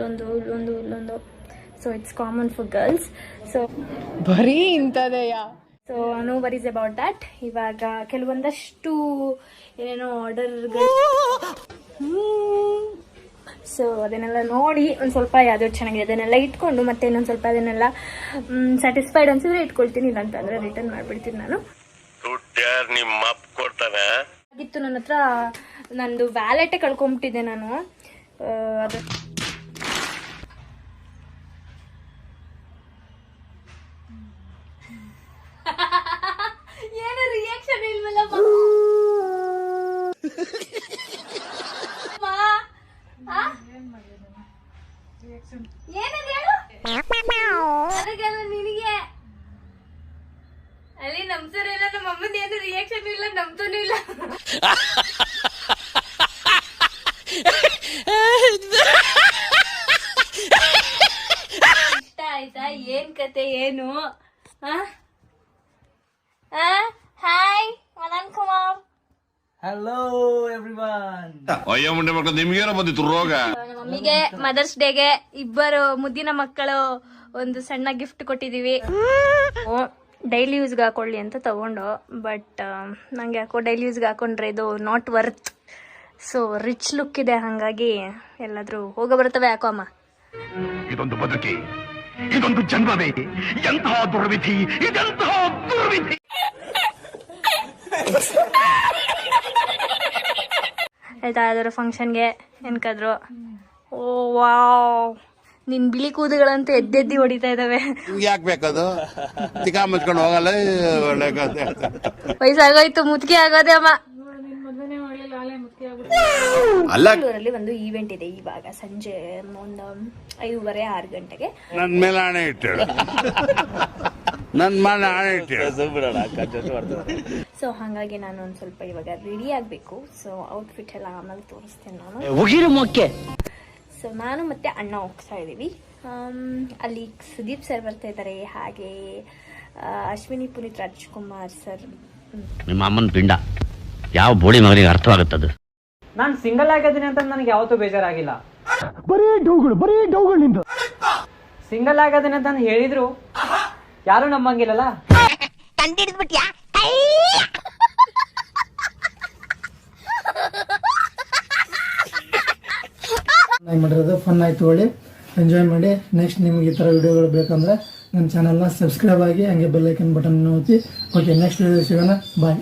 ಇಲ್ಲೊಂದು. So it's common for girls. So ಬರೀ ಇಂಥದೆಯಾ? So no worries about that. ಇವಾಗ ಕೆಲವೊಂದಷ್ಟು ಏನೇನೋ ಆರ್ಡರ್ಗಳು, ಸೊ ಅದನ್ನೆಲ್ಲ ನೋಡಿ ಒಂದು ಸ್ವಲ್ಪ ಯಾವುದೋ ಚೆನ್ನಾಗಿದೆ ಅದನ್ನೆಲ್ಲ ಇಟ್ಕೊಂಡು ಮತ್ತೆ ಇನ್ನೊಂದು ಸ್ವಲ್ಪ ಅದನ್ನೆಲ್ಲ ಸ್ಯಾಟಿಸ್ಫೈಡ್ ಅನ್ಸಿದ್ರೆ ಇಟ್ಕೊಳ್ತೀನಿ, ಇಲ್ಲ ಅಂತಂದ್ರೆ ರಿಟರ್ನ್ ಮಾಡಿಬಿಡ್ತೀನಿ ನಾನು. ಆಗಿತ್ತು ನನ್ನ ಹತ್ರ ನಂದು ವ್ಯಾಲೆಟೇ ಕಳ್ಕೊಂಬಿಟ್ಟಿದ್ದೆ ನಾನು. ಅದು ಏನು ರಿಯಾಕ್ಷನ್ ಇಲ್ವಲ್ಲ ನಿನಗೆ ಅಲ್ಲಿ ನಮ್ಸರಿಲ್ಲ, ನಮ್ಮ ಅಮ್ಮನ ಏನು ರಿಯಾಕ್ಷನ್ ಇಲ್ಲ, ನಮ್ತೂ ಇಲ್ಲ. ಇಷ್ಟ ಆಯ್ತಾ? ಏನ್ ಕತೆ ಏನು? Hi Manan Kumar. Hello everyone. ಅಯ್ಯೋ ಮುಂಡೆ ಮಕ್ಕಳು, ನಿಮ್ಗೇನೋ ಬಂದಿತ್ತು ರೋಗ? ನಮ್ಮ ಮಮ್ಮಿಗೆ ಮದರ್ಸ್ ಡೇಗೆ ಇಬ್ಬರು ಮುದ್ದಿನ ಮಕ್ಕಳು ಒಂದು ಸಣ್ಣ ಗಿಫ್ಟ್ ಕೊಟ್ಟಿದೀವಿ. ಡೈಲಿ ಯೂಸ್ಗೆ ಹಾಕೊಳ್ಳಿ ಅಂತ ತಗೊಂಡು, ಬಟ್ ನಂಗೆ ಯಾಕೋ ಡೈಲಿ ಯೂಸ್ಗೆ ಹಾಕೊಂಡ್ರೆ ಇದು not worth. So rich look ಇದೆ, ಹಾಗಾಗಿ ಎಲ್ಲಾದ್ರೂ ಹೋಗ ಬರ್ತವೆ ಯಾಕೋ ಅಮ್ಮ. ಇದೊಂದು ಬದುಕಿ, ಇದೊಂದು ಜನ್ಮವೇ, ಎಂತಹ ದುರ್ವಿಧಿ, ಇದೆಂತಹ ದುರ್ವಿಧಿ. ಆಯ್ತಾ ಯಾವ್ದಾದ್ರು ಫಂಕ್ಷನ್ಗೆ ಏನ್ಕಾದ್ರು. ಓ ವಾವ್, ನಿನ್ ಬಿಳಿ ಕೂದಗಳಂತೂ ಎದ್ದೆದ್ದಿ ಹೊಡಿತಾ ಇದಾವೆ. ಯಾಕೆ ಬೇಕದು? ಚಿಕ್ಕ ಮುಚ್ಕೊಂಡು ಹೋಗಲ್ಲ, ಒಳ್ಳೆ ವಯಸ್ಸಾಗೋಯ್ತು, ಮುದ್ಕಿ ಆಗೋದೆ ಅಮ್ಮ. ಬೆಂಗಳೂರಲ್ಲಿ ಒಂದು ಈವೆಂಟ್ ಇದೆ ಇವಾಗ ಸಂಜೆ ಒಂದು 5:30 6 ಗಂಟೆಗೆ. ನನ್ ಮೇಲೆ ಆಣೆ ಇಟ್ಟೇಳು, ನನ್ ಮೇಲೆ ಆಣೆ ಇಟ್ಟೇಳು. ಸೊ ಹಾಗಾಗಿ ನಾನು ಒಂದ್ ಸ್ವಲ್ಪ ಇವಾಗ ರೆಡಿ ಆಗ್ಬೇಕು. ಸೊ ಔಟ್ಫಿಟ್ ಎಲ್ಲ ಆಮೇಲೆ ತೋರಿಸ್ತೇನೆ ನಾನು. ಸೊ ನಾನು ಮತ್ತೆ ಅಣ್ಣ ಹೋಗ್ತಾ ಇದೀವಿ. ಅಲ್ಲಿ ಸುದೀಪ್ ಸರ್ ಬರ್ತಾ ಇದ್ದಾರೆ, ಹಾಗೆ ಅಶ್ವಿನಿ ಪುನೀತ್ ರಾಜ್ಕುಮಾರ್ ಸರ್. ನಿಮ್ಮ ಅಮ್ಮನ ಪಿಂಡ ಯಾವ ಬೋಳಿ ಮಗನಿಗೆ ಅರ್ಥವಾಗುತ್ತದು. ನಾನು ಸಿಂಗಲ್ ಆಗಿದ್ದೀನಿ ಅಂತ ನನಗೆ ಯಾವತ್ತೂ ಬೇಜಾರಾಗಿಲ್ಲ. ಬರೀ ಡೌಗಳಿಂದ ಸಿಂಗಲ್ ಆಗೋದನ್ನ ಅಂತ ಹೇಳಿದ್ರು ಯಾರು ನಮ್ಮಂಗಿಲ್ಲಲ್ಲ. ಮಾಡಿರೋದು ಫನ್ ಆಯ್ತು, ಒಳ್ಳೆ ಎಂಜಾಯ್ ಮಾಡಿ. ನೆಕ್ಸ್ಟ್ ನಿಮ್ಗೆ ಈ ಥರ ವಿಡಿಯೋಗಳು ಬೇಕಂದ್ರೆ ನನ್ನ ಚಾನಲ್ನ ಸಬ್ಸ್ಕ್ರೈಬ್ ಆಗಿ, ಹಂಗೆ ಬೆಲ್ ಐಕನ್ ಬಟನ್ ಒತ್ತಿ. ಓಕೆ, ನೆಕ್ಸ್ಟ್ ವಿಡಿಯೋ ಸಿಗೋಣ. ಬಾಯ್.